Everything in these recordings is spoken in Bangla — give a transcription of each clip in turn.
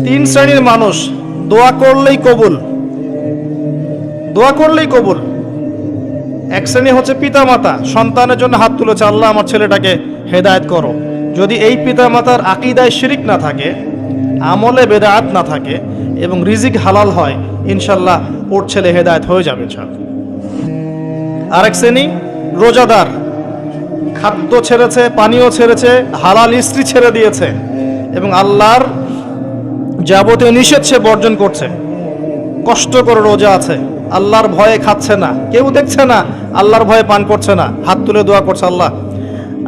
তিন শ্রেণীর মানুষ দোয়া করলেই কবুল, দোয়া করলেই কবুল। এক শ্রেণী হচ্ছে পিতামাতা, সন্তানের জন্য হাত তুলেছে, আল্লাহ আমার ছেলেটাকে হেদায়েত করো। যদি এই পিতামাতার আকীদায় শিরিক না থাকে, আমলে বেদাত না থাকে এবং রিজিক হালাল হয়, ইনশাল্লাহ ওর ছেলে হেদায়েত হয়ে যাবে ইনশাল্লাহ। আরেক শ্রেণী রোজাদার, খাদ্য ছেড়েছে, পানীয় ছেড়েছে, হালাল স্ত্রী ছেড়ে দিয়েছে এবং আল্লাহর যাবতীয় নিষেধ সে বর্জন করছে, কষ্ট করে রোজা আছে, আল্লাহর ভয়ে খাচ্ছে না, কেউ দেখছে না, আল্লাহর ভয়ে পান করছে না, হাত তুলে দোয়া করছে, আল্লাহ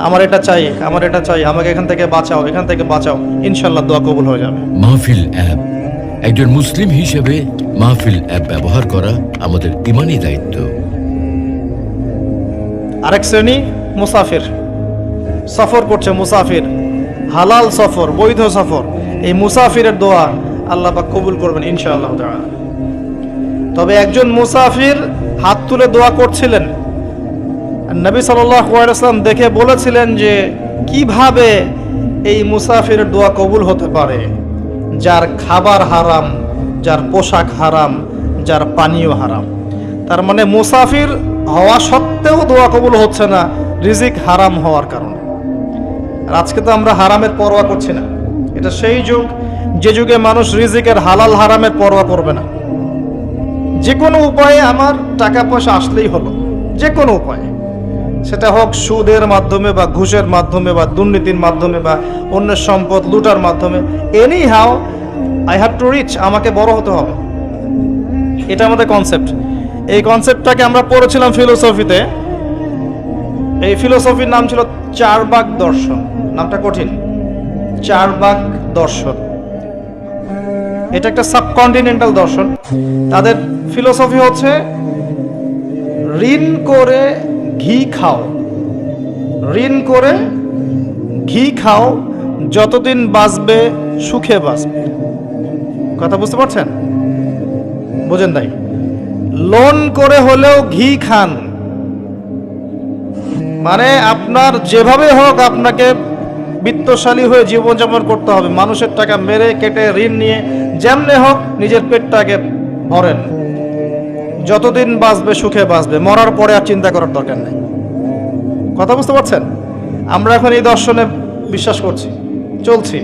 আমার এটা চাই, আমার এটা চাই, আমাকে এখান থেকে বাঁচাও, এখান থেকে বাঁচাও, ইনশাল্লাহ দোয়া কবুল হয়ে যাবে। মাহফিল অ্যাপ, একজন মুসলিম হিসেবে মাহফিল অ্যাপ ব্যবহার করা আমাদের ঈমানি দায়িত্ব। আরেক শ্রেণী মুসাফির, সফর করছে মুসাফির, হালাল সফর, বৈধ সফর, এই মুসাফিরের দোয়া আল্লাহ পাক কবুল করবেন ইনশাআল্লাহ তাআলা। তবে একজন মুসাফির হাত তুলে দোয়া করছিলেন, নবী সাল্লাল্লাহু আলাইহি ওয়াসাল্লাম দেখে বলেছিলেন যে কিভাবে এই মুসাফিরের দোয়া কবুল হতে পারে, যার খাবার হারাম, যার পোশাক হারাম, যার পানীয় হারাম। তার মানে মুসাফির হওয়া সত্ত্বেও দোয়া কবুল হচ্ছে না রিজিক হারাম হওয়ার কারণে। আর আজকে তো আমরা হারামের পরোয়া করছি না। এটা সেই যুগ যে যুগে মানুষ রিজিকের হালাল হারামের পরোয়া করবে না। যে কোনো উপায়ে আমার টাকা পয়সা আসলেই হলো, যে কোনো উপায়ে, সেটা হোক সুদের মাধ্যমে বা ঘুষের মাধ্যমে বা দুর্নীতির মাধ্যমে বা অন্যের সম্পদ লুটার মাধ্যমে, any how I have to reach, আমাকে বড় হতে হবে, এটা আমাদের কনসেপ্ট। এই কনসেপ্টটাকে আমরা পড়েছিলাম ফিলোসফিতে। এই ফিলোসফির নাম ছিল চারবাক দর্শন। নামটা কঠিন, চারবাক দর্শন। এটা একটা সাবকন্টিনেন্টাল দর্শন। তাদের ফিলোসফি হচ্ছে ঋণ করে ঘি খাও, ঋণ করে ঘি খাও, যতদিন বাঁচবে সুখে বাঁচবে। কথা বুঝতে পারছেন? বোঝেন নাই? লোন করে হলেও ঘি খান, মানে আপনার যেভাবে হোক আপনাকে বিত্তশালী হয়ে জীবনযাপন করতে হবে। মানুষের টাকা মেরে কেটে ঋণ নিয়ে যেমনে হোক নিজের পেটটাকে ভরেন, যতদিন বাঁচবে সুখে বাঁচবে, মরার পরে আর চিন্তা করার দরকার নেই। কথা বুঝতে পারছেন? আমরা এখন এই দর্শনে বিশ্বাস করছি, চলছি।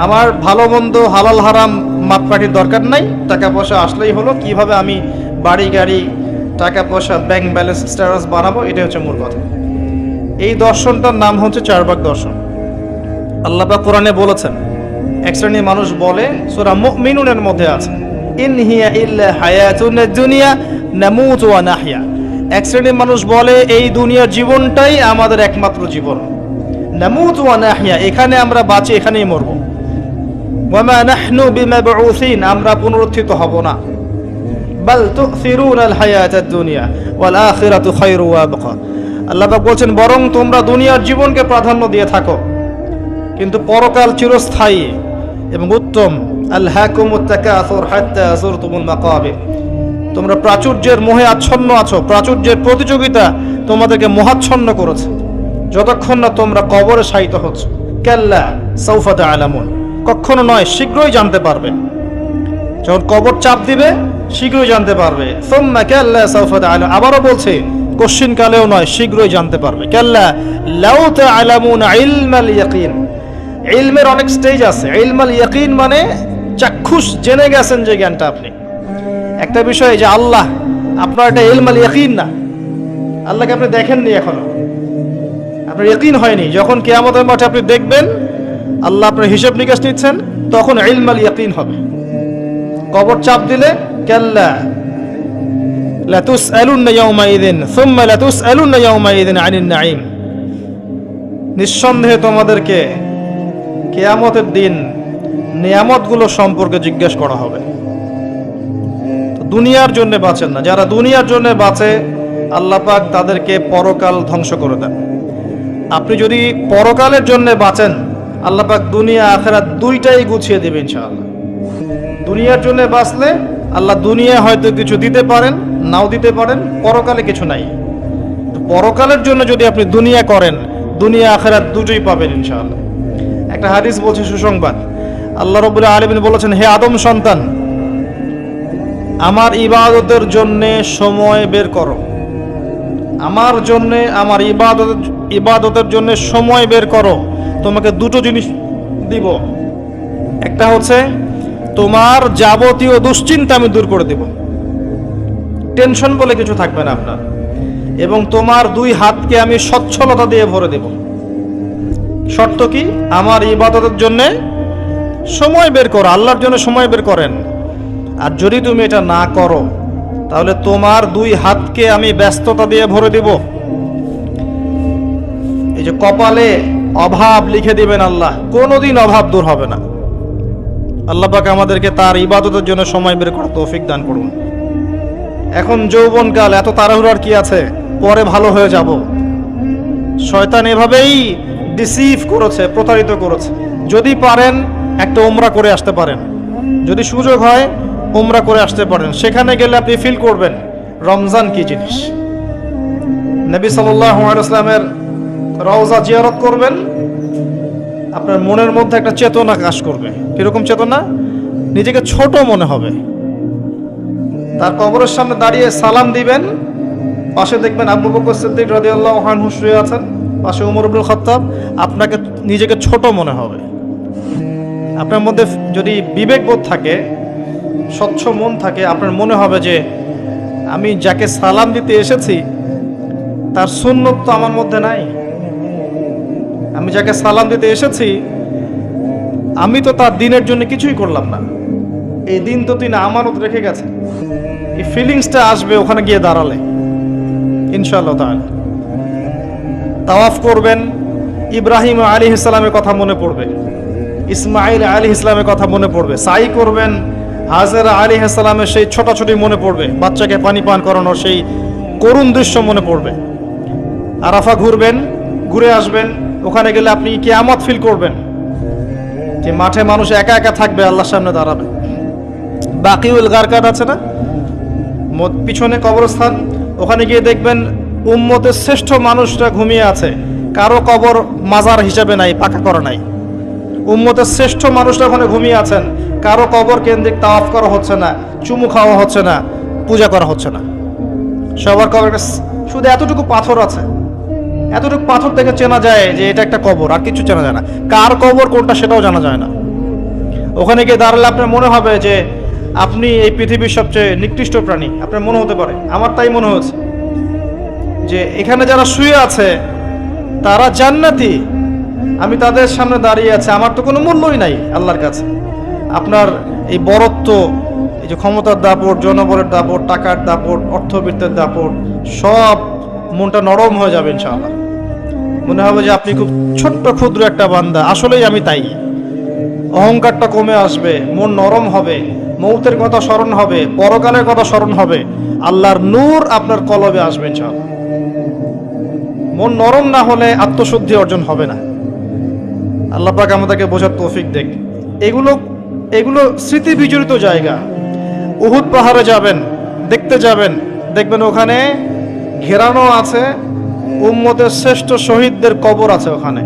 আমার ভালো মন্দ হালাল হারাম মাপকাঠির দরকার নাই, টাকা পয়সা আসলেই হলো, কিভাবে আমি বাড়ি গাড়ি টাকা পয়সা ব্যাংক ব্যালেন্স স্ট্যাটাস বানাবো, এটাই হচ্ছে মূল কথা। এই দর্শনটার নাম হচ্ছে চারবাক দর্শন। আল্লাহ পাক কোরআনে বলেছেন, এক শ্রেণীর মানুষ বলে, সূরা মুমিনুনের মধ্যে আছে, ইন হিয়া ইল্লা হায়াতুন দুনিয়া নামুতু ওয়া নাহয়া। এক শ্রেণীর মানুষ বলে এই দুনিয়ার জীবনটাই আমাদের একমাত্র জীবন, নামুতু ওয়া নাহয়া, এখানে আমরা বাঁচি, এখানেই মরব। ওয়া মা নাহনু বিমাবউসিন, আমরা পুনরুত্থিত হব না। বাল তুসিরুনাল হায়াতাদ দুনিয়া ওয়াল আখিরাতু খায়রু ওয়া আবকা। আল্লাহ পাক বলছেন, বরং তোমরা দুনিয়ার জীবনকে প্রাধান্য দিয়ে থাকো, কিন্তু পরকাল চিরস্থায়ী এবং উত্তম। আলহাকুমুত তাকাসুর হাত্তা যুরতুমুল মাকাবির, তোমরা প্রাচুর্যের মোহে আচ্ছন্ন আছো, প্রাচুর্যের প্রতিযোগিতা তোমাদেরকে মোহাচ্ছন্ন করেছে, যতক্ষণ না তোমরা কবরে শায়িত হচ্ছ। কাল্লা সাউফা তা'লামুন, কখনো নয়, শীঘ্রই জানতে পারবে। যখন কবর চাপ দিবে শীঘ্রই জানতে পারবে। সুম্মা কাল্লা সাউফা তা'লামুন, আবারও বলছে কোশ্চিন কালেও নয়, শীঘ্রই জানতে পারবে। কাল্লা লাউ তা'লামুন ইলমাল ইয়াকিন, ইলমের অনেক স্টেজ আছে। ইলমাল ইয়াকিন মানে চাক্ষুষ জেনে গেছেন যে জ্ঞানটা আপনি একটা বিষয়, যে আল্লাহ, আপনার এটা ইলমাল ইয়াকিন না, আল্লাহকে আপনি দেখেননি এখনো, আপনার ইয়াকিন হয়নি। যখন কিয়ামতের মাঠে আপনি দেখবেন আল্লাহ আপনার হিসাব নিকাশ নিচ্ছেন, তখন ইলমাল ইয়াকিন হবে। কবর চাপ দিলে কাল্লা লাতুসআলুন্না ইয়াওমাইযিন সুম্মা লাতুসআলুন্না ইয়াওমাইযিন আনিন নাঈম, নিঃসন্দেহে তোমাদেরকে কিয়ামতের দিন নিয়ামতগুলো সম্পর্কে জিজ্ঞেস করা হবে। তো দুনিয়ার জন্য বাঁচেন না, যারা দুনিয়ার জন্য বাঁচে আল্লাহ পাক তাদেরকে পরকাল ধ্বংস করে দেন। আপনি যদি পরকালের জন্য বাঁচেন, আল্লাহ পাক দুনিয়া আখিরাত দুইটাই গুছিয়ে দেবে ইনশাআল্লাহ। দুনিয়ার জন্য বাঁচলে আল্লাহ দুনিয়া হয়তো কিছু দিতে পারেন, নাও দিতে পারেন, পরকালে কিছু নাই। পরকালের জন্য যদি আপনি দুনিয়া করেন, দুনিয়া আখিরাত দুটোই পাবেন ইনশাআল্লাহ। একটা হাদিস বলছে সুসংবাদ, আল্লাহ রাব্বুল আলামিন বলেছেন, হে আদম সন্তান, আমার ইবাদতের জন্য সময় বের করো। আমার জন্য, আমার ইবাদতের জন্য সময় বের করো। তোমাকে দুটো জিনিস দিব। একটা হচ্ছে তোমার যাবতীয় দুশ্চিন্তা আমি দূর করে দেব, টেনশন বলে কিছু থাকবে না আপনার, এবং তোমার দুই হাতকে আমি সচ্ছলতা দিয়ে ভরে দেব। শর্ত কি? আমার ইবাদতের জন্য সময় বের করো, আল্লাহর জন্য সময় বের করেন। আর যদি তুমি এটা না করো, তাহলে তোমার দুই হাতকে আমি ব্যস্ততা দিয়ে ভরে দিব। এই যে কপালে অভাব লিখে দিবেন আল্লাহ, কোনোদিন অভাব দূর হবে না। আল্লাহ পাক আমাদেরকে তার ইবাদতের জন্য সময় বের করার তৌফিক দান করুন। এখন যৌবনকাল, এত তাড়াহুড়ার কি আছে? পরে ভালো হয়ে যাব। শয়তান এভাবেই ডিসিভ করেছে, প্রতারিত করেছে। যদি পারেন একটা উমরা করে আসতে পারেন, যদি সুযোগ হয় উমরা করে আসতে পারেন। সেখানে গেলে আপনি ফিল করবেন রমজান কি জিনিস। নবী সাল্লাল্লাহু আলাইহি ওয়াসাল্লামের রওজা জিয়ারত করবেন, আপনার মনের মধ্যে একটা চেতনা কাজ করবে। কিরকম চেতনা? নিজেকে ছোট মনে হবে। তার কবরের সামনে দাঁড়িয়ে সালাম দিবেন, পাশে দেখবেন আবু বকর সিদ্দিক রাদিয়াল্লাহু আনহু শুয়ে আছেন, পাশে ওমর ইবনুল খাত্তাব। আপনাকে নিজেকে ছোট মনে হবে। আপনার মধ্যে যদি বিবেকবোধ থাকে, স্বচ্ছ মন থাকে, আপনার মনে হবে যে আমি যাকে সালাম দিতে এসেছি তার সুন্নত তো আমার মধ্যে নাই। আমি যাকে সালাম দিতে এসেছি আমি তো তার দিনের জন্য কিছুই করলাম না। এই দিন তো তিনি আমানত রেখে গেছে। এই ফিলিংসটা আসবে ওখানে গিয়ে দাঁড়ালে ইনশাআল্লাহ তাআলা। তাওয়াফ করবেন, ইব্রাহিম আলাইহিস সালামের কথা মনে পড়বে, ইসমাইল আলাইহিস সালামের কথা মনে পড়বে। সাই করবেন, হাজেরা আলাইহিস সালামের সেই ছোটাছুটি মনে পড়বে, বাচ্চাকে পানি পান করানোর সেই করুণ দৃশ্য মনে পড়বে। আরাফা ঘুরবেন, ঘুরে আসবেন। ওখানে গেলে আপনি কিয়ামত ফিল করবেন, যে মাঠে মানুষ একা একা থাকবে, আল্লাহর সামনে দাঁড়াবে। বাকিউল গারকাদ আছে না, পিছনে কবরস্থান, ওখানে গিয়ে দেখবেন উম্মতের শ্রেষ্ঠ মানুষরা ঘুমিয়ে আছে। কারো কবর মাজার হিসেবে নাই, পাকা করা নাই। উম্মতের শ্রেষ্ঠ মানুষরা ওখানে ঘুমিয়ে আছেন। কারো কবর কেন্দ্রিক তাওয়াফ করা হচ্ছে না, চুমু খাওয়া হচ্ছে না, পূজা করা হচ্ছে না। সবার কবর শুধু এতটুকু পাথর আছে, এতটুকু পাথর থেকে চেনা যায় যে এটা একটা কবর, আর কিছু চেনা যায় না। কার কবর কোনটা সেটাও জানা যায় না। ওখানে গিয়ে দাঁড়ালে আপনার মনে হবে যে আপনি এই পৃথিবীর সবচেয়ে নিকৃষ্ট প্রাণী। আপনার মনে হতে পারে, আমার তাই মনে হচ্ছে, যে এখানে যারা শুয়ে আছে তারা জান্নাতি, আমি তাদের সামনে দাঁড়িয়ে আছে, আমার তো কোনো মূল্যই নাই আল্লাহর কাছে। আপনার এই বরত্ব, এই যে ক্ষমতার দাপট, জনবলের দাপট, টাকার দাপট, অর্থবিত্তের দাপট, সব মনটা নরম হয়ে যাবে ইনশাআল্লাহ। মনে হবে যে আপনি খুব ছোট্ট ক্ষুদ্র একটা বান্দা, আসলেই আমি তাই। অহংকারটা কমে আসবে, মন নরম হবে, মৌতের কথা স্মরণ হবে, পরকালের কথা স্মরণ হবে, আল্লাহর নূর আপনার কলবে আসবে ইনশাআল্লাহ। মন নরম না হলে আত্মশুদ্ধি অর্জন হবে না। আল্লাহ পাক আমাদেরকে বোঝার তৌফিক দেখ। এগুলো স্মৃতি বিজড়িত জায়গা। উহুদ পাহাড়ে যাবেন, দেখতে যাবেন, দেখবেন ওখানে ঘেরানো আছে উম্মতের শ্রেষ্ঠ শহীদদের কবর আছে। ওখানে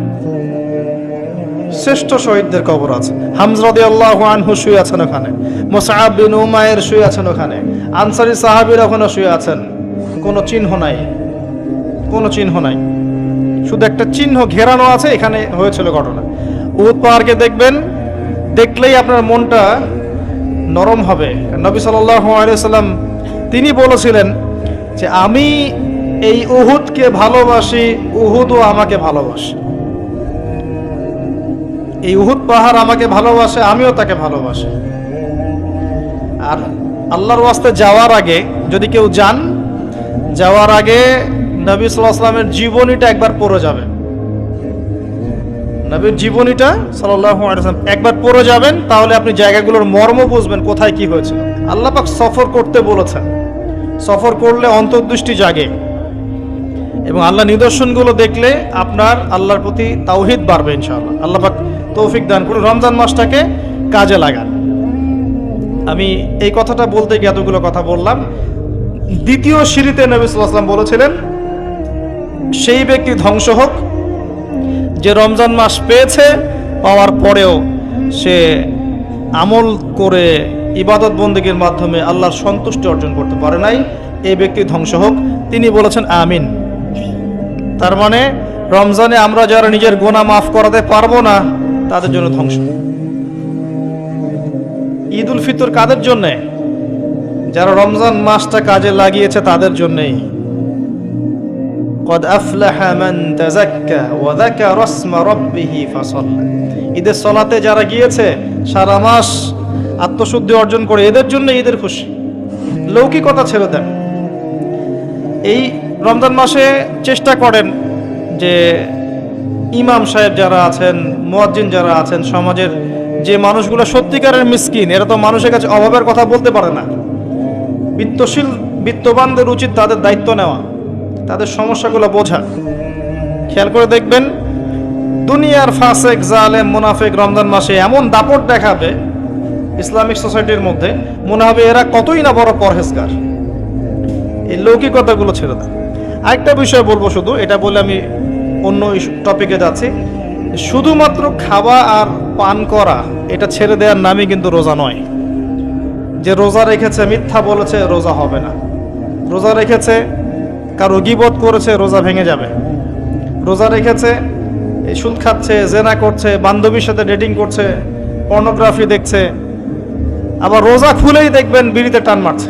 শ্রেষ্ঠ শহীদদের কবর আছে। হামজা রাদিয়াল্লাহু আনহু শুয়ে আছেন ওখানে, মুসআব বিন উমাইর শুয়ে আছেন ওখানে, আনসারী সাহাবীরা ওখানে শুয়ে আছেন। কোনো চিহ্ন নাই, কোনো চিহ্ন নাই, শুধু একটা চিহ্ন ঘেরানো আছে। এখানে হয়েছিল ঘটনা। উহুদ পাহাড়কে দেখবেন, দেখলেই আপনার মনটা নরম হবে। নবী সাল্লাল্লাহু আলাইহি ওয়াসাল্লাম তিনি বলেছিলেন যে আমি এই উহুদকে ভালোবাসি, উহুদও আমাকে ভালোবাসে। এই উহুদ পাহাড় আমাকে ভালোবাসে, আমিও তাকে ভালোবাসি। আর আল্লাহর ওয়াস্তে যাওয়ার আগে যদি কেউ যান, যাওয়ার আগে নবী সাল্লাল্লাহু আলাইহি ওয়াসাল্লামের জীবনীটা একবার পড়ে যাবেন। নবীর জীবনীটা সাল্লাল্লাহু আলাইহি ওয়াসাল্লাম একবার পড়ে যাবেন, তাহলে আপনি জায়গাগুলোর মর্ম বুঝবেন, কোথায় কি হয়েছিল। আল্লাহ পাক সফর করতে বলেছেন। সফর করলে অন্তর্দৃষ্টি জাগে, এবং আল্লাহ নিদর্শনগুলো দেখলে আপনার আল্লাহর প্রতি তাওহীদ বাড়বে ইনশাআল্লাহ। আল্লাহ পাক তৌফিক দান করুন। রমজান মাসটাকে কাজে লাগান। আমি এই কথাটা বলতে গিয়ে এতগুলো কথা বললাম। দ্বিতীয় সিঁড়িতে নবী সাল্লাল্লাহু আলাইহি ওয়াসাল্লাম বলেছিলেন, সেই ব্যক্তি ধ্বংস হোক যে রমজান মাস পেয়েছে, পাওয়ার পরেও সে আমল করে ইবাদত বন্দেগীর মাধ্যমে আল্লাহর সন্তুষ্টি অর্জন করতে পারে নাই, এই ব্যক্তি ধ্বংস হোক। তিনি বলেছেন আমিন। তার মানে রমজানে আমরা যারা নিজের গুনাহ মাফ করাতে পারবো না তাদের জন্য ধ্বংস। ঈদ উল ফিতর কাদের জন্যে? যারা রমজান মাসটা কাজে লাগিয়েছে তাদের জন্যেই। قد أفلح من تزكى وذكر اسم ربه فصلى। ঈদের সলাতে যারা গিয়েছে সারা মাস আত্মশুদ্ধি অর্জন করে, এদের জন্য ঈদের খুশি। লৌকিকতা ছেড়ে দেন। এই রমজান মাসে চেষ্টা করেন যে ইমাম সাহেব যারা আছেন, মুয়াজ্জিন যারা আছেন, সমাজের যে মানুষগুলো সত্যিকারের মিসকিন, এরা তো মানুষের কাছে অভাবের কথা বলতে পারে না। বিত্তবানদের উচিত তাদের দায়িত্ব নেওয়া, তাদের সমস্যাগুলো বোঝা। খেয়াল করে দেখবেন দুনিয়ার ফাসেক জালেম মুনাফিক রমজান মাসে এমন দাপট দেখাবে ইসলামিক সোসাইটির মধ্যে, মনে হবে এরা কতই না বড় পরহেজগার। এই লৌকিকতাগুলো ছেড়ে দেয়। আরেকটা বিষয় বলবো, শুধু এটা বলে আমি অন্য টপিকে যাচ্ছি। শুধুমাত্র খাওয়া আর পান করা এটা ছেড়ে দেওয়ার নামই কিন্তু রোজা নয়। যে রোজা রেখেছে মিথ্যা বলেছে রোজা হবে না। রোজা রেখেছে কারো গীবত করেছে রোজা ভেঙে যাবে। রোজা রেখেছে এই সুদ খাচ্ছে, জেনা করছে, বান্ধবীর সাথে ডেটিং করছে, পর্নোগ্রাফি দেখছে, আবার রোজা খুলেই দেখবেন বিড়িতে টান মারছে।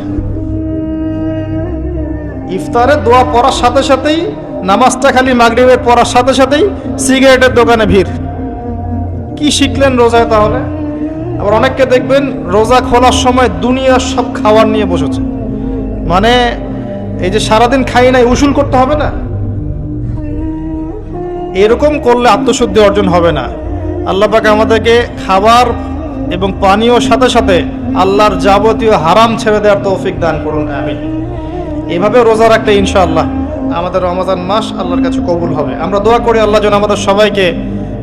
ইফতারে দোয়া পড়ার সাথে সাথেই, নামাজটা খালি মাগরিবের পড়ার সাথে সাথেই সিগারেটের দোকানে ভিড়। কি শিখলেন রোজায় তাহলে? আবার অনেককে দেখবেন রোজা খোলার সময় দুনিয়ার সব খাবার নিয়ে বসেছে। মানে এই যে সারাদিন খাই নাই, উসুল করতে হবে না? এরকম করলে আত্মশুদ্ধি অর্জন হবে না। আল্লাহ পাক আমাদেরকে খাবার এবং পানীয় সাথে সাথে আল্লাহর যাবতীয় হারাম ছেড়ে দেওয়ার তৌফিক দান করুন, আমিন। এইভাবে রোজা রাখলে ইনশাআল্লাহ আমাদের রমজান মাস আল্লাহর কাছে কবুল হবে। আমরা দোয়া করি আল্লাহ যেন আমাদের সবাইকে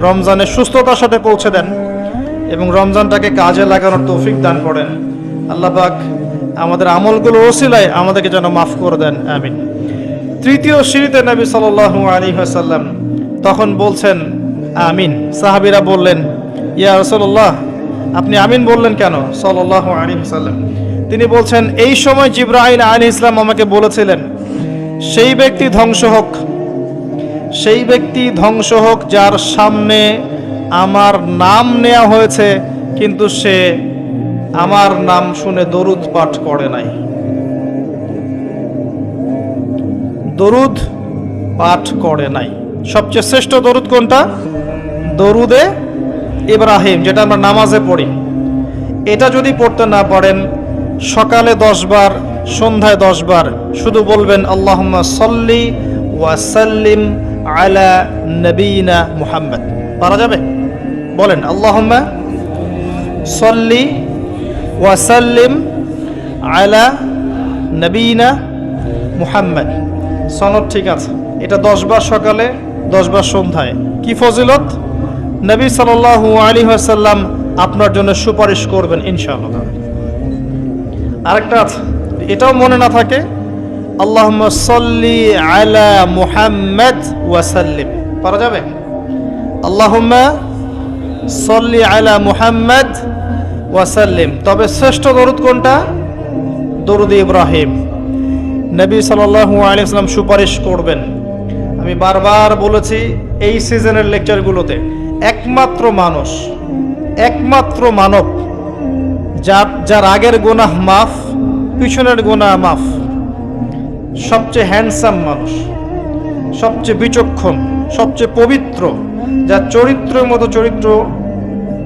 রমজানের সুস্থতার সাথে পৌঁছে দেন এবং রমজানটাকে কাজে লাগানোর তৌফিক দান করেন। আল্লাহ পাক আমাদের আমলগুলো ওসিলায় আমাদেরকে যেন মাফ করে দেন, আমিন। তৃতীয় সিঁড়িতে নবী সাল্লাল্লাহু আলাইহি ওয়াসাল্লাম তখন বলছেন আমিন। সাহাবীরা বললেন, ইয়া রাসূলুল্লাহ, আপনি আমিন বললেন কেন? সাল্লাল্লাহু আলাইহি ওয়াসাল্লাম তিনি বলছেন, এই সময় জিবরাইল আলাইহিস সালাম আমাকে বলেছিলেন, সেই ব্যক্তি ধ্বংস হোক, সেই ব্যক্তি ধ্বংস হোক যার সামনে আমার নাম নেওয়া হয়েছে কিন্তু সে আমার নাম শুনে দরুদ পাঠ করে নাই। দরুদ পাঠ করে নাই। সবচেয়ে শ্রেষ্ঠ দরুদ কোনটা? দরুদে ইব্রাহিম, যেটা আমরা নামাজে পড়ি। এটা যদি পড়তে না পারেন, সকালে 10 বার, সন্ধ্যায় 10 বার শুধু বলবেন আল্লাহুম্মা সাল্লি ওয়া সাল্লিম আলা নবিয়িনা মুহাম্মদ। পারা যাবে? বলেন আল্লাহুম্মা সাল্লি ওয়া সাল্লিম আলা নবিয়িনা মুহাম্মদ। সনদ ঠিক আছে। এটা 10 বার সকালে, 10 বার সন্ধ্যায়। কি ফজিলত! নবী সাল্লাল্লাহু আলাইহি ওয়াসাল্লাম আপনার জন্য সুপারিশ করবেন ইনশাআল্লাহ। আরেকটা আছে, এটাও মনে না থাকে, আল্লাহুম্মা সাল্লি আলা মুহাম্মদ ওয়া সাল্লিম। পারা যাবে? আল্লাহুম্মা সাল্লি আলা মুহাম্মদ ওয়া সাল্লিম। তবে শ্রেষ্ঠ দরুদ কোনটা? দরুদ ইব্রাহিম। নবী সাল্লাল্লাহু আলাইহি ওয়াসাল্লাম সুপারিশ করবেন। আমি বারবার বলেছি এই সিজনের লেকচারগুলোতে, একমাত্র মানুষ, একমাত্র মানব যার আগের গুনাহ মাফ, পিছনের গুনাহ মাফ, সবচেয়ে হ্যান্ডসাম মানুষ, সবচেয়ে বিচক্ষণ, সবচেয়ে পবিত্র, যার চরিত্রের মতো চরিত্র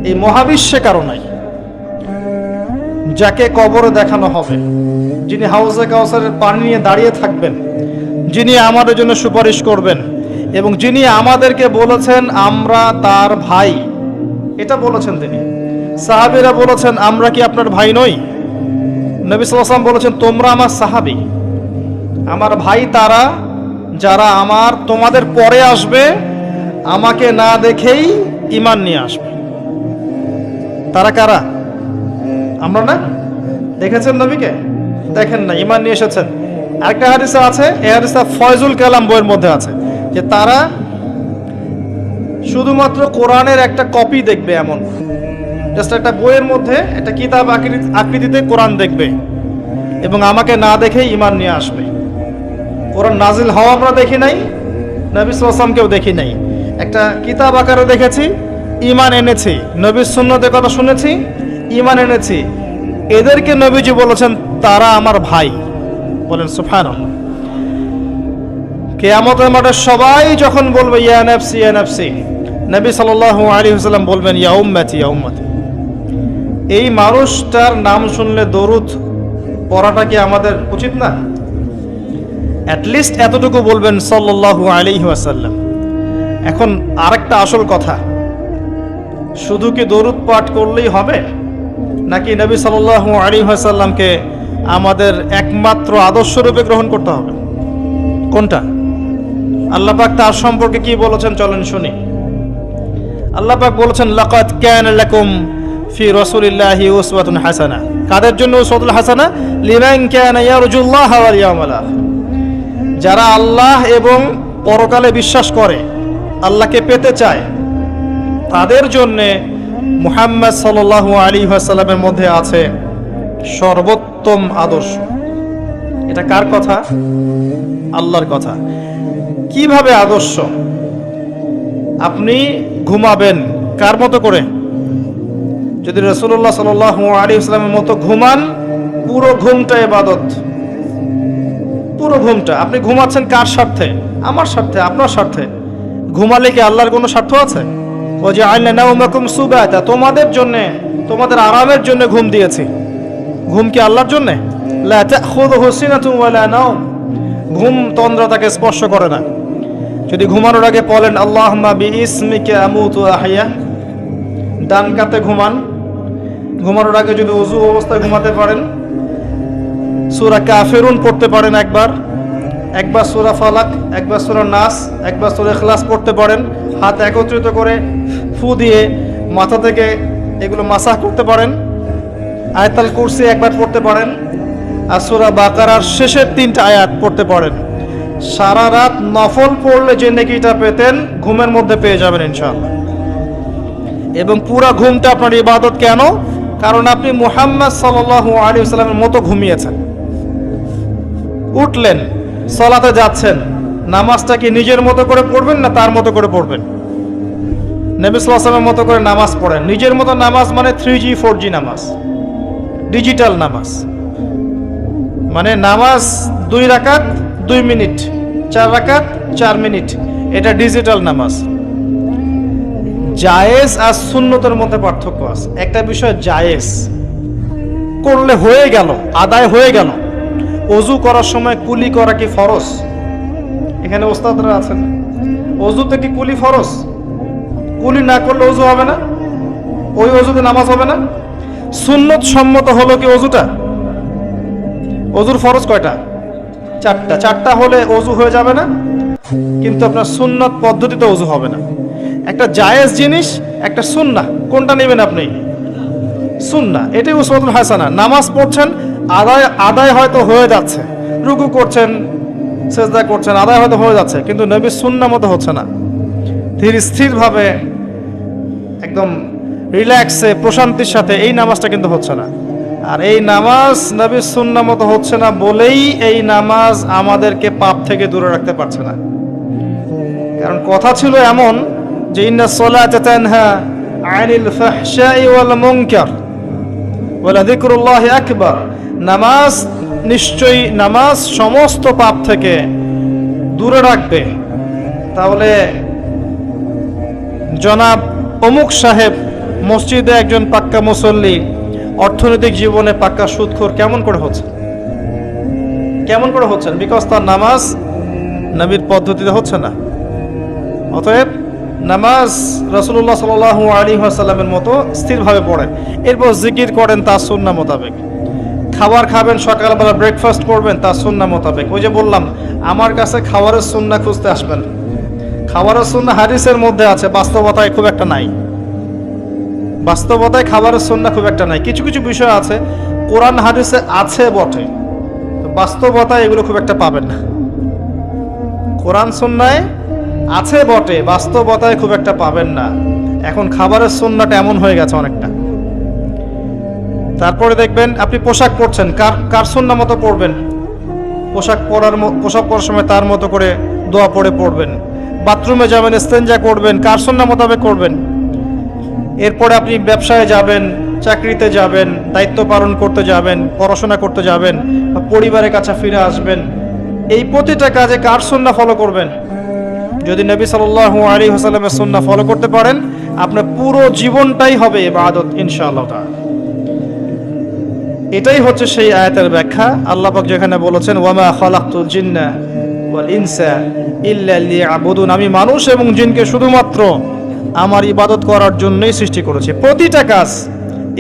এই মহাবিশ্বে কারো নাই, যাকে কবরে দেখানো হবে, যিনি হাউজে কাউসারের পানি নিয়ে দাঁড়িয়ে থাকবেন, যিনি আমাদের জন্য সুপারিশ করবেন এবং যিনি আমাদেরকে বলেছেন আমরা তার ভাই। এটা বলেছেন তিনি। সাহাবীরা বলেছেন, আমরা কি আপনার ভাই নই? নবী সাল্লাল্লাহু আলাইহি ওয়াসাল্লাম বলেছেন, তোমরা আমার সাহাবী, আমার ভাই তারা যারা তোমাদের পরে আসবে, আমাকে না দেখেই ঈমান নিয়ে আসবে। তারা কারা? আমরা না? দেখেছেন নবীকে? দেখেন না, ঈমান নিয়ে এসেছেন। আরেকটা হাদিসে আছে, এই হাদিসটা ফয়জুল কালাম বইয়ের মধ্যে আছে, যে তারা শুধুমাত্র কোরআনের একটা কপি দেখবে এমন। জাস্ট একটা বইয়ের মধ্যে একটা কিতাব আকৃতিতে কোরআন দেখবে এবং আমাকে না দেখেই ঈমান নিয়ে আসবে। কোরআন নাজিল হওয়া আমরা দেখি নাই, নবী সাল্লাল্লাহু আলাইহি ওয়াসাল্লামকেও দেখি নাই, একটা কিতাব আকারে দেখেছি, ঈমান এনেছি, নবীর সুন্নতের কথা শুনেছি, ঈমান এনেছি। এদেরকে নবীজি বলেছেন তারা আমার ভাই। বলেন সুবহানাল্লাহ। কিয়ামতের মাঠে সবাই যখন বলবে ইয়া নাফসি ইয়া নাফসি, নবী সাল্লাল্লাহু আলাইহি ওয়াসাল্লাম বলবেন ইয়া উম্মতি ইয়া উম্মতি। এই মানুষটার নাম শুনলে দরুদ পড়াটা কি আমাদের উচিত না? অ্যাটলিস্ট এতটুকু বলবেন সাল্লাল্লাহু আলাইহি ওয়াসাল্লাম। এখন আরেকটা আসল কথা, শুধু কি দরুদ পাঠ করলেই হবে, নাকি নবী সাল্লাল্লাহু আলাইহি ওয়াসাল্লামকে আমাদের একমাত্র আদর্শরূপে গ্রহণ করতে হবে? কোনটা? আল্লাহ পাক তার সম্পর্কে কি বলেছেন চলেন শুনি। আল্লাহ পাক বলেছেন লাকাদ কানা লাকুম ফি রাসূলিল্লাহি উসওয়াতুন হাসানাহ। কাদের জন্য উসওয়াতুল হাসানাহ? লিমান কানা ইয়ারজুল্লাহ ওয়াল ইয়াউমাল আখির। যারা আল্লাহ এবং পরকালে বিশ্বাস করে, আল্লাহকে পেতে চায়, তাদের জন্য মুহাম্মদ সাল্লাল্লাহু আলাইহি ওয়াসাল্লামের মধ্যে আছে সর্বোত্তম আদর্শ। এটা কার কথা? আল্লাহর কথা। কিভাবে আদর্শ? আপনি ঘুমাবেন কার মতো করে? যদি রাসূলুল্লাহ সাল্লাল্লাহু আলাইহি ওয়াসাল্লামের মতো ঘুমান, পুরো ঘুমটা ইবাদত। পুরো ঘুমটা আপনি ঘুমাচ্ছেন কার স্বার্থে? আমার স্বার্থে, আপনার স্বার্থে। ঘুমালে কি আল্লাহর কোনো স্বার্থ আছে? ওয়াজআলনা নাওমাকুম সুবাতা, তোমাদের জন্য, তোমাদের আরামের জন্য ঘুম দিয়েছি। ঘুম কি আল্লাহর জন্য? লা তাখুযুহু সিনাতুন ওয়ালা নাওম। ঘুম তন্দ্রা তাকে স্পর্শ করে না। যদি ঘুমানোর আগে বলেন আল্লাহুম্মা বিইসমিকা আমুতু ওয়া আহইয়া, ডান কাতে ঘুমান। ঘুমানোর আগে যদি ওযু অবস্থায় ঘুমাতে পারেন, সূরা কাফিরুন পড়তে পারেন একবার সূরা ফালাক, একবার সূরা নাস, একবার সূরা ইখলাস পড়তে পারেন। হাত একত্রিত করে ফু দিয়ে মাথা থেকে এগুলো মাসাহ করতে পারেন। আয়াতুল কুরসি একবার পড়তে পারেন, আর সূরা বাকারার শেষের 3টা আয়াত পড়তে পারেন। সারা রাত নফল পড়লে যে নেকিটা পেতেন ঘুমের মধ্যে পেয়ে যাবেন ইনশাআল্লাহ। এবং পুরা ঘুমটা আপনার ইবাদত। কেন? কারণ আপনি মুহাম্মদ সাল্লাল্লাহু আলাইহি ওয়াসাল্লামের মতো ঘুমিয়েছেন। উঠলেন, সালাতে যাচ্ছেন, নামাজটা কি নিজের মতো করে পড়বেন না তার মতো করে পড়বেন? নবী সাল্লাল্লাহু আলাইহি ওয়াসাল্লামের মতো করে নামাজ পড়েন। নিজের মতো নামাজ মানে 3G 4G নামাজ, ডিজিটাল নামাজ। মানে নামাজ 2 রাকাত 2 মিনিট, 4 রাকাত 4 মিনিট, এটা ডিজিটাল নামাজ। জায়েজ আর সুন্নতের মধ্যে পার্থক্য আছে। একটা বিষয় জায়েজ করলে হয়ে গেল, আদায় হয়ে গেল। ওযু করার সময় কুলি করা কি ফরজ? এখানে ওস্তাদরা আছেন, ওযুতে কি কুলি ফরজ? কুলি না করলে ওযু হবে না, ওই ওযুতে নামাজ হবে না। সুন্নত সম্মত হলো কি ওযুটা? ওযুর ফরজ কয়টা? 4টা। 4টা হলে ওযু হয়ে যাবে না, কিন্তু আপনার সুন্নত পদ্ধতিতে ওযু হবে না। একটা জায়েজ জিনিস, একটা সুন্নাহ, কোনটা নেবেন আপনি? সুন্নাহ। এটাই উসওয়াতুল হাসানাহ। নামাজ পড়ছেন, আদায় হয়তো হয়ে যাচ্ছে, রুকু করছেন, সেজদা করছেন, আদায় হয়তো হয়ে যাচ্ছে, কিন্তু নবীর সুন্নাহ মতো হচ্ছে না। ধীর স্থিরভাবে একদম রিল্যাক্সে প্রশান্তির সাথে এই নামাজটা কিন্তু হচ্ছে না। আর এই নামাজ নবীর সুন্নাহ মতো হচ্ছে না বলেই এই নামাজ আমাদেরকে পাপ থেকে দূরে রাখতে পারছে না। কারণ কথা ছিল এমন যে ইন্নাস সালাতা তানহা আনিল ফাহশাই ওয়াল মুনকার ওয়া লাযিকরুল্লাহি আকবার। নামাজ, নিশ্চয়ই নামাজ সমস্ত পাপ থেকে দূরে রাখবে। তাহলে জনাব অমুক সাহেব মসজিদে একজন পাক্কা মুসল্লি, অর্থনৈতিক জীবনে পাক্কা সুদখোর কেমন করে হচ্ছে? কেমন করে হচ্ছেন? বিকজ তার নামাজ নবীর পদ্ধতিতে হচ্ছে না। অতএব নামাজ রাসূলুল্লাহ সাল্লাল্লাহু আলাইহি ওয়াসাল্লামের মতো স্থিরভাবে পড়েন, এরপর জিকির করেন তার সুন্নাহ মোতাবেক। খাবার খাবেন, সকালবেলা ব্রেকফাস্ট করবেন তার সুন্নাহ মোতাবেক। ওই যে বললাম, আমার কাছে খাবারের সুন্নাহ খুঁজতে আসবেন। খাবারের সুন্নাহ হাদিসের মধ্যে আছে, বাস্তবতায় খুব একটা নাই। বাস্তবতায় খাবারের সুন্নাহ খুব একটা নাই। কিছু কিছু বিষয় আছে কোরআন হাদিসে আছে বটে, তো বাস্তবতায় এগুলো খুব একটা পাবেন না। কোরআন সুন্নায় আছে বটে, বাস্তবতায় খুব একটা পাবেন না। এখন খাবারের সুন্নাহটা এমন হয়ে গেছে অনেকটা। তারপরে দেখবেন আপনি পোশাক পরছেন, কার সুন্নাহ মতো পরবেন। পোশাক পরার সময় তার মতো করে দোয়া পড়ে পড়বেন। বাথরুমে যাবেন, ইস্তেঞ্জা করবেন, কার সুন্নাহ মোতাবেক করবেন। এরপরে আপনি ব্যবসায় যাবেন, চাকরিতে যাবেন, দায়িত্ব পালন করতে যাবেন, পড়াশোনা করতে যাবেন, বা পরিবারের কাছে ফিরে আসবেন। এই প্রতিটা কাজে কার সুন্নাহ ফলো করবেন? যদি নবী সাল্লাল্লাহু আলাইহি ওয়াসাল্লামের সুন্নাহ ফলো করতে পারেন, আপনার পুরো জীবনটাই হবে ইবাদত ইনশাআল্লাহ তাআলা। এটাই হচ্ছে সেই আয়াতের ব্যাখ্যা। আল্লাহ পাক যেখানে বলেছেন ওয়ামা খালাকতুল জিন্না ওয়াল ইনসা ইল্লা লিয়াবুদুন, আমি মানুষ এবং জিনকে শুধুমাত্র আমার ইবাদত করার জন্যই সৃষ্টি করেছি। প্রতিটা কাজ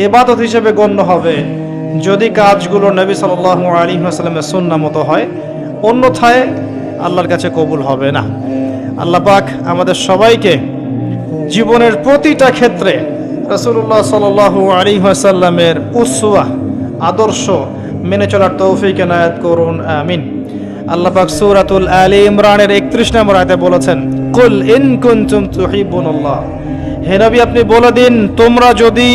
ইবাদত হিসেবে গণ্য হবে যদি কাজগুলো নবী সাল্লাল্লাহু আলাইহি ওয়াসাল্লামের সুন্নাহ মতো হয়, অন্যথায় আল্লাহর কাছে কবুল হবে না। আল্লাহ পাক আমাদের সবাইকে জীবনের প্রতিটা ক্ষেত্রে রাসূলুল্লাহ সাল্লাল্লাহু আলাইহি ওয়াসাল্লামের উসওয়া আদর্শ মেনে চলার তৌফিক এনায়েত করুন, আমিন। আল্লাহ পাক সূরাতুল আলী ইমরানের 31 নম্বর আয়াতে বলেছেন কুল ইন কুনতুম তুহিব্বুনাল্লাহ, হে নবী আপনি বলে দিন তোমরা যদি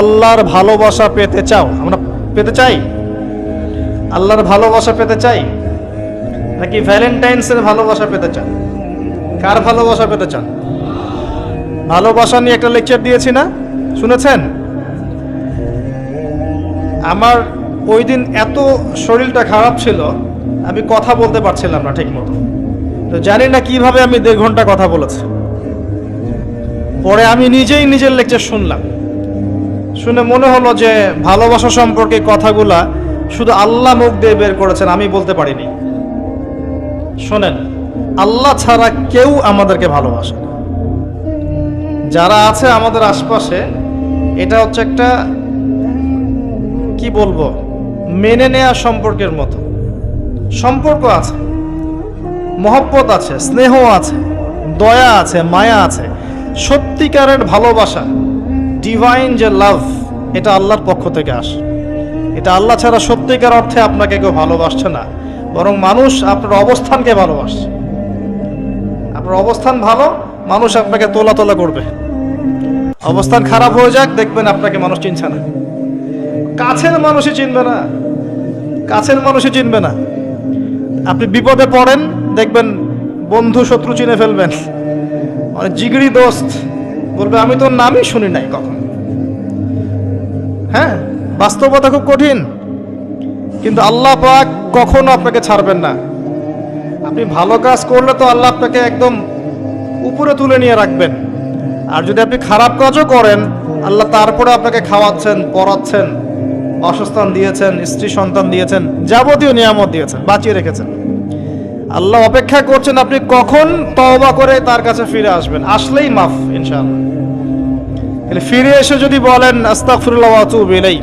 আল্লাহর ভালোবাসা পেতে চাও। আমরা পেতে চাই? আল্লাহর ভালোবাসা পেতে চাই নাকি ভ্যালেন্টাইন্সের ভালোবাসা পেতে চান? কার ভালোবাসা পেতে চান? ভালোবাসা নিয়ে একটা লেকচার দিয়েছি না, শুনেছেন? আমার ওই দিন এত শরীরটা খারাপ ছিল, আমি কথা বলতে পারছিলাম না ঠিক মতো। তো জানি না কিভাবে আমি 1.5 ঘন্টা কথা বলেছি। পরে আমি নিজেই নিজের লেকচার শুনলাম, শুনে মনে হলো যে ভালোবাসা সম্পর্কে কথাগুলা শুধু আল্লাহ মুখ দিয়ে বের করেছেন, আমি বলতে পারিনি। শোনেন, আল্লাহ ছাড়া কেউ আমাদেরকে ভালোবাসে না। যারা আছে আমাদের আশপাশে, এটা হচ্ছে একটা কি বলবো, মেনে নেয়া সম্পর্কের মতো। সম্পর্ক আছে, মহব্বত আছে, স্নেহ আছে, দয়া আছে, মায়া আছে। সত্যিকারের ভালোবাসা, ডিভাইন যে লাভ, এটা আল্লাহর পক্ষ থেকে আসে। এটা আল্লাহ ছাড়া সত্যিকার অর্থে আপনাকে কেউ ভালোবাসছে না, বরং মানুষ আপনার অবস্থানকে ভালোবাসছে। আপনার অবস্থান ভালো, মানুষ আপনাকে তোলা তোলা করবে। অবস্থান খারাপ হয়ে যাক, দেখবেন আপনাকে মানুষ চিনছে না। কাছের মানুষই চিনবে না, কাছের মানুষই চিনবে না। আপনি বিপদে পড়েন, দেখবেন বন্ধু শত্রু চিনে ফেলবেন। মানে জিগরি দোস্ত বলবে আমি তোর নামই শুনি নাই কখন। হ্যাঁ, বাস্তবতা খুব কঠিন, কিন্তু আল্লাহ পাক কখনো আপনাকে ছাড়বেন না। আপনি ভালো কাজ করলে তো আল্লাহ আপনাকে একদম উপরে তুলে নিয়ে রাখবেন। আর যদি আপনি খারাপ কাজও করেন, আল্লাহ তারপরে আপনাকে খাওয়াচ্ছেন, পড়াচ্ছেন, বাসস্থান দিয়েছেন, স্ত্রী সন্তান দিয়েছেন, যাবতীয় নিয়ামত দিয়েছেন, বাঁচিয়ে রেখেছেন। আল্লাহ অপেক্ষা করছেন আপনি কখন তওবা করে তার কাছে ফিরে আসবেন। আসলেই মাফ ইনশাআল্লাহ। তাহলে ফিরে এসে যদি বলেন আস্তাগফিরুল্লাহ ওয়া আতুবু ইলাইহি,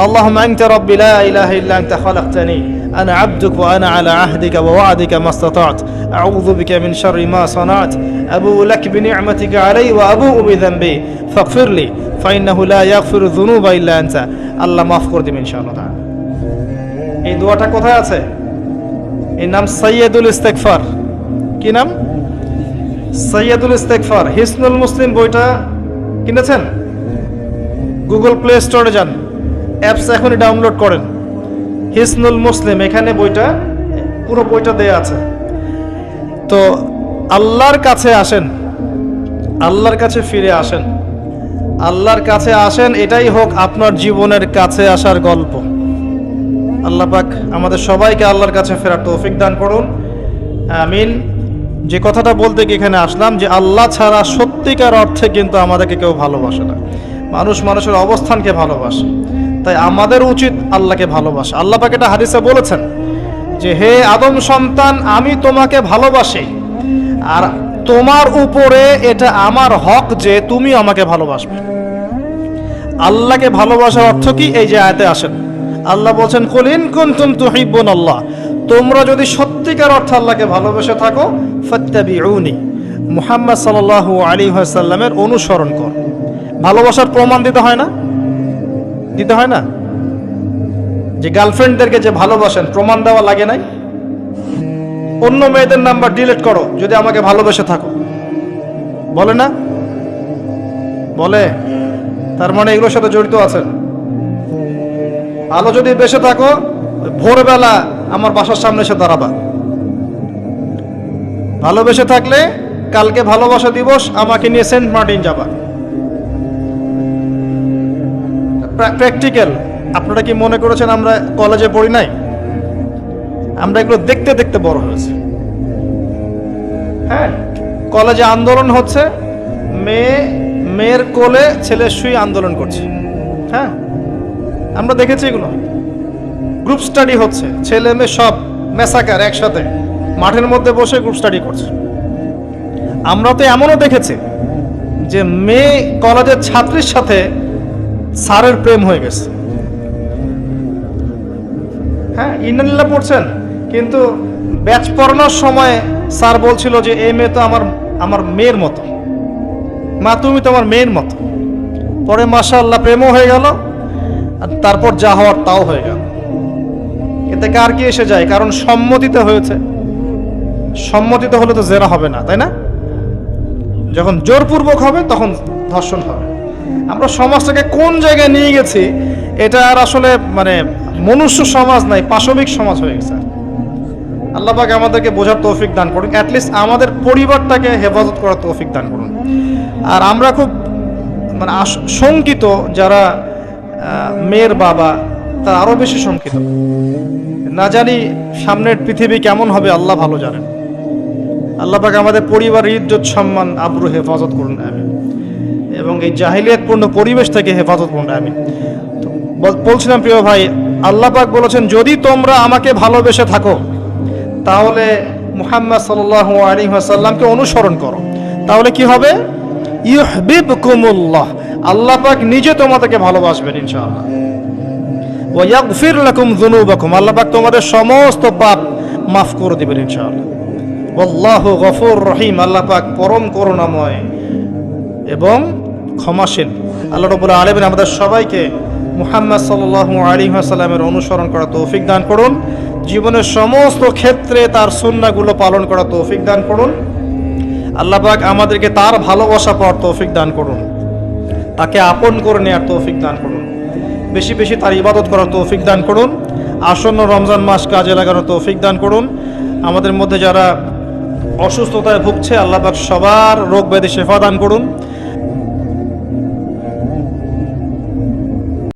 আল্লাহুম্মা আনতা রাব্বি লা ইলাহা ইল্লা আনতা খালাকতানি আনা আবদুকা ওয়া আনা আলা আহদিকা ওয়া ওয়া'দিকা মাসতাতা'ত আউযু বিকা মিন শাররি মা সানা'ত আবুউ লাক বিনি'মাতিকা আলাইয়া ওয়া আবুউ বিযানবি ফাগফিরলি ফাইন্নাহু লা ইয়াগফিরু যুনুবা ইল্লা আনতা। আল্লাহ মাফ করে দিবেন ইনশাআল্লাহ তাআলা। এই দোয়াটা কোথায় আছে? এর নাম সাইয়্যিদুল ইস্তিগফার। কি নাম? সাইয়্যিদুল ইস্তিগফার। হিসনুল মুসলিম বইটা কিনেছেন? গুগল প্লে স্টোরে যান, অ্যাপস এখনই ডাউনলোড করেন, হিসনুল মুসলিম, এখানে বইটা, পুরো বইটা দেয়া আছে। তো আল্লাহর কাছে আসেন, আল্লাহর কাছে ফিরে আসেন, আল্লাহর কাছে আসেন। এটাই হোক আপনার জীবনের কাছে আসার গল্প। আল্লাহ পাক আমাদের সবাইকে আল্লাহর কাছে ফেরার তৌফিক দান করুন, আমিন। যে কথাটা বলতে গিয়ে এখানে আসলাম যে আল্লাহ ছাড়া সত্যিকার অর্থে কিন্তু আমাদেরকে কেউ ভালোবাসে না। মানুষ মানুষের অবস্থানকে ভালোবাসে, তাই আমাদের উচিত আল্লাহকে ভালোবাসা। আল্লাহ পাক এটা হাদিসে বলেছেন যে হে আদম সন্তান, আমি তোমাকে ভালোবাসি, আর তোমার উপরে এটা আমার হক যে তুমি আমাকে ভালোবাসবে। আল্লাহকে ভালোবাসার অর্থ কি? এই যে আয়াতে আসেন, আল্লাহ বলছেন কুল ইন কুনতুম তুহিব্বুনাল্লাহ, তোমরা যদি সত্যিকার অর্থে আল্লাহকে ভালোবেসে থাকো, ফাত্তাবিউনি, মুহাম্মদ সাল্লাল্লাহু আলাইহি ওয়াসাল্লামের অনুসরণ কর। ভালোবাসার প্রমাণ দিতে হয় না? দিতে হয় না? যে গার্লফ্রেন্ডদেরকে যে ভালোবাসেন, প্রমাণ দেওয়া লাগে নাই? অন্য মেয়েদের নাম্বার ডিলিট করো যদি আমাকে ভালোবেসে থাকো, বলে না? বলে। তার মানে এগুলোর সাথে জড়িত আছেন। ভালো যদি বেঁচে থাকো, ভোরবেলা আমার বাসার সামনে এসে দাঁড়াবা। ভালোবেসে থাকলে কালকে ভালোবাসা দিবস আমাকে নিয়ে সেন্ট মার্টিন যাবা। প্র্যাকটিক্যাল। আপনারা কি মনে করেছেন আমরা কলেজে পড়ি নাই? আমরা এগুলো দেখতে দেখতে বড় হয়েছে। হ্যাঁ, কলেজে আন্দোলন হচ্ছে, মেয়ের কোলে ছেলে শুয়ে আন্দোলন করছে। হ্যাঁ, আমরা দেখেছি এগুলো। গ্রুপ স্টাডি হচ্ছে, ছেলে মেয়ে সব মেসাকার একসাথে মাঠের মধ্যে বসে গ্রুপ স্টাডি করছে। আমরা তো এমনও দেখেছি যে মেয়ে কলেজের ছাত্রীর সাথে স্যারের প্রেম হয়ে গেছে। হ্যাঁ, ইন্টারনেটে পড়ছেন, কিন্তু ব্যাচ পড়ানোর সময় স্যার বলছিল যে এই মেয়ে তো আমার মেয়ের মতো, মা তুমি তো আমার মেয়ের মতো। পরে মাশাআল্লাহ প্রেমও হয়ে গেল, আর তারপর যা হওয়ার তাও হয়ে গেল। এতে কার কি এসে যায়? কারণ সম্মতিতে হয়েছে। সম্মতিতে হলে তো জেরা হবে না, তাই না? যখন জোরপূর্বক হবে তখন ধর্ষণ হবে। আমরা সমাজটাকে কোন জায়গায় নিয়ে গেছি, এটা আর আসলে মানে মনুষ্য সমাজ নাই, পাশবিক সমাজ হয়ে গেছে। আল্লাহ পাক আমাদেরকে বোঝার তৌফিক দান করুন, অ্যাটলিস্ট আমাদের পরিবারটাকে হেফাজত করার তৌফিক দান করুন। আর আমরা খুব মানে শঙ্কিত, যারা মেয়ের বাবা তারা আরও বেশি শঙ্কিত। না জানি সামনের পৃথিবী কেমন হবে, আল্লাহ ভালো জানেন। আল্লাহ পাক আমাদের পরিবার, ইজ্জত, সম্মান, আবরু হেফাজত করুন, আমিন। এবং এই জাহিলিয়াতপূর্ণ পরিবেশ থেকে হেফাজত করুন, আমিন। বলছিলাম প্রিয় ভাই, আল্লাহ পাক বলেছেন যদি তোমরা আমাকে ভালোবেসে থাকো তাহলে মুহাম্মদ সাল্লাল্লাহু আলাইহি ওয়াসাল্লামকে অনুসরণ করো। তাহলে কি হবে? ইউহিব্বুকুমুল্লাহ, আল্লাহ পাক নিজে তোমাদেরকে ভালোবাসবেন ইনশাআল্লাহ। ওয়া ইয়াগফির লাকুম যুনুবাকুম, আল্লাহ পাক তোমাদের সমস্ত পাপ মাফ করে দিবেন ইনশাআল্লাহ। আল্লাহু গফুর রহিম, আল্লাহ পাক পরম করুণাময় এবং ক্ষমাশীল। আল্লাহ রাব্বুল আলামিন আমাদের সবাইকে মুহাম্মদ সাল্লাল্লাহু আলাইহি ওয়াসাল্লামের অনুসরণ করা তৌফিক দান করুন। জীবনের সমস্ত ক্ষেত্রে তার সুন্নাহগুলো পালন করা তৌফিক দান করুন। আল্লাহ পাক আমাদেরকে তার ভালোবাসা পাওয়ার তৌফিক দান করুন, তাকে আপন করে নেওয়ার তৌফিক দান করুন, বেশি বেশি তার ইবাদত করার তৌফিক দান করুন। আসন্ন রমজান মাস কাজে লাগানোর তৌফিক দান করুন। আমাদের মধ্যে যারা অসুস্থতায় ভুগছে, আল্লাহ পাক সবার রোগ ব্যাধি শেফা দান করুন।